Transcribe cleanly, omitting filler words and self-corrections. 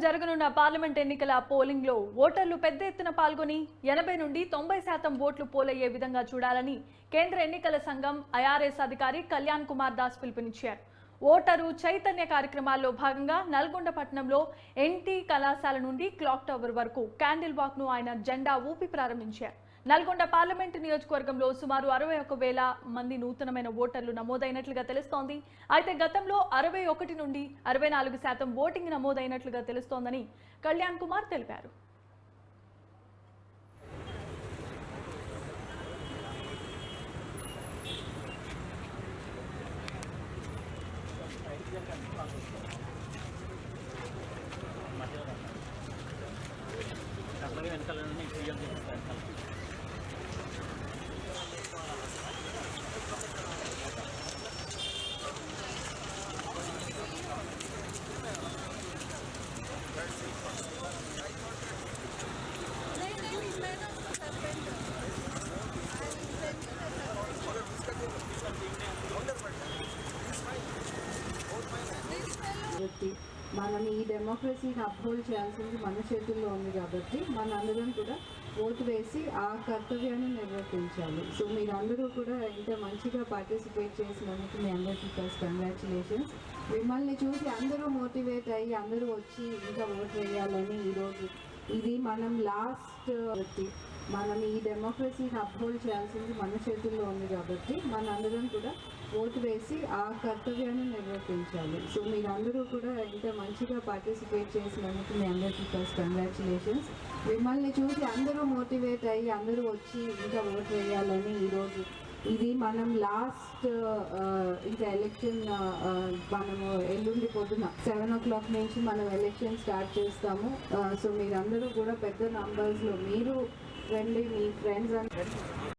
జరగనున్న పార్లమెంట్ ఎన్నికల పోలింగ్ లో ఓటర్లు పెద్ద ఎత్తున పాల్గొని 80 నుండి 90% ఓట్లు పోలయ్యే విధంగా చూడాలని కేంద్ర ఎన్నికల సంఘం ఐఆర్ఎస్ అధికారి కళ్యాణ్ కుమార్ దాస్ పిలుపునిచ్చారు. ఓటరు చైతన్య కార్యక్రమాల్లో భాగంగా నల్గొండ పట్టణంలో ఎన్టీ కళాశాల నుండి క్లాక్ టవర్ వరకు క్యాండిల్ వాక్ ను ఆయన జెండా ఊపి ప్రారంభించారు. నల్గొండ పార్లమెంటు నియోజకవర్గంలో సుమారు 61,000 మంది నూతనమైన ఓటర్లు నమోదైనట్లుగా తెలుస్తోంది. అయితే గతంలో 61 నుండి 64% ఓటింగ్ నమోదైనట్లుగా తెలుస్తోందని కళ్యాణ్ కుమార్ తెలిపారు. మనం ఈ డెమోక్రసీని అప్హోల్డ్ చేయాల్సింది మన చేతుల్లో ఉంది కాబట్టి మనందరం కూడా ఓటు వేసి ఆ కర్తవ్యాన్ని నిర్వర్తించాలి. సో మీరందరూ కూడా ఇంత మంచిగా పార్టిసిపేట్ చేసినందుకు మీ అందరికీ ఫస్ట్ కంగ్రాచులేషన్స్. మిమ్మల్ని చూసి అందరూ మోటివేట్ అయ్యి అందరూ వచ్చి ఇంకా ఓటు వేయాలని ఈరోజు ఇది మనం మనం ఈ డెమోక్రసీని అప్హోల్డ్ చేయాల్సింది మన చేతుల్లో ఉంది కాబట్టి మనందరం కూడా ఓటు వేసి ఆ కర్తవ్యాన్ని నిర్వర్తించాలి. సో మీరందరూ కూడా ఇంత మంచిగా పార్టిసిపేట్ చేసినందుకు మీ అందరికీ ఫస్ట్ కంగ్రాచులేషన్స్. మిమ్మల్ని చూసి అందరూ మోటివేట్ అయ్యి అందరూ వచ్చి ఇంకా ఓటు వేయాలని ఈరోజు ఇది మనం లాస్ట్ ఇంకా ఎలక్షన్ మనము ఎల్లుండి పొద్దున 7 o'clock నుంచి మనం ఎలక్షన్ స్టార్ట్ చేస్తాము. సో మీరందరూ కూడా పెద్ద నంబర్స్లో మీరు రండి, మీ ఫ్రెండ్స్